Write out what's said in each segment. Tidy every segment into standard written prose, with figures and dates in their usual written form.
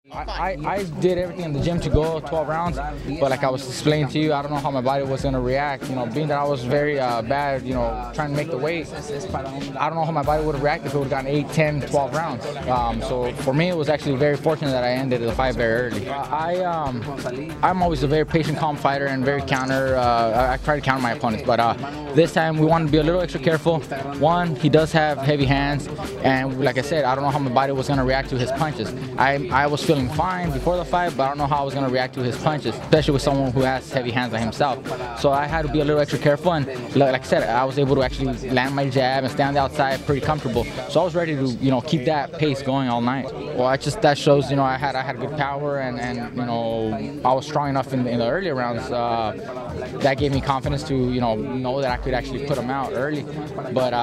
I did everything in the gym to go 12 rounds, but like I was explaining to you, I don't know how my body was going to react. You know, being that I was very bad, you know, trying to make the weight, I don't know how my body would have reacted if it would have gone 8, 10, 12 rounds. So for me, it was actually very fortunate that I ended the fight very early. I'm always a very patient, calm fighter and very counter. I try to counter my opponents, but this time we wanted to be a little extra careful. One, he does have heavy hands, and like I said, I don't know how my body was going to react to his punches. I was feeling fine before the fight, but I don't know how I was going to react to his punches, especially with someone who has heavy hands like himself. So I had to be a little extra careful, and like I said, I was able to actually land my jab and stand outside pretty comfortable. So I was ready to, you know, keep that pace going all night. Well, that shows, you know, I had good power, and you know, I was strong enough in the earlier rounds. That gave me confidence to, you know that I could actually put him out early. But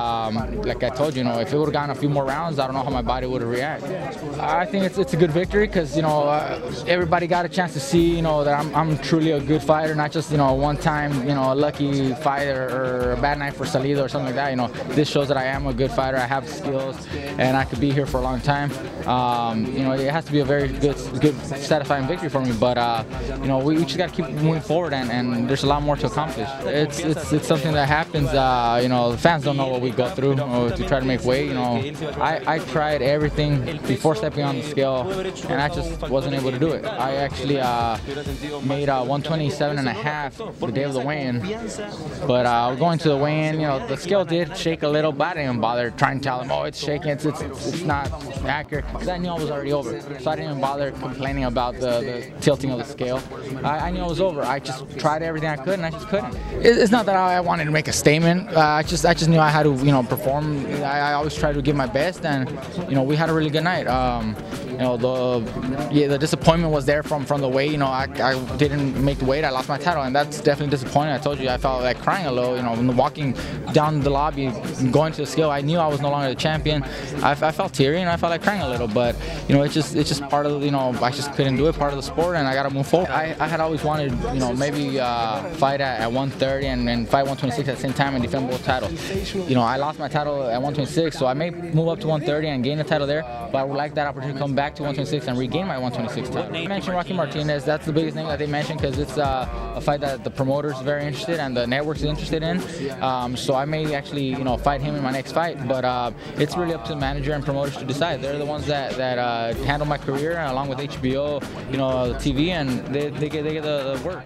like I told you, you know, if it would have gone a few more rounds, I don't know how my body would have reacted. I think it's a good victory because, you know, everybody got a chance to see, you know, that I'm truly a good fighter, not just, you know, one time, you know, a lucky fighter or a bad night for Salido or something like that. You know, this shows that I am a good fighter. I have skills, and I could be here for a long time. You know, it has to be a very good, satisfying victory for me. But you know, we just got to keep moving forward, and there's a lot more to accomplish. It's something that happens. You know, the fans don't know what we go through to try to make weight. You know, I tried everything before stepping on the scale, and I just wasn't able to do it. I actually made 127.5 the day of the weigh-in, but going to the weigh-in, you know, the scale did shake a little, but I didn't even bother trying to tell them, oh, it's shaking, it's not accurate, because I knew I was already over. So I didn't even bother complaining about the tilting of the scale. I knew I was over. I just tried everything I could, and I just couldn't. It's not that I wanted to make a statement. I just knew I had to, you know, perform. I always try to give my best, and you know, we had a really good night. You know, the disappointment was there from the weight. You know, I didn't make the weight. I lost my title, and that's definitely disappointing. I told you, I felt like crying a little. You know, when walking down the lobby, going to the scale, I knew I was no longer the champion. I felt teary, and I felt like crying a little. But you know, it's just part of, you know, I just couldn't do it. Part of the sport, and I got to move forward. I had always wanted, you know, maybe fight at 130 and fight 126 at the same time and defend both titles. You know, I lost my title at 126, so I may move up to 130 and gain the title there. But I would like that opportunity to come back to 126 and regain my 126 title. I mentioned Rocky Martinez. That's the biggest name that they mentioned because it's a fight that the promoter is very interested and the network is interested in. So I may actually, you know, fight him in my next fight. But it's really up to the manager and promoters to decide. They're the ones that handle my career along with HBO, you know, TV, and they get the work.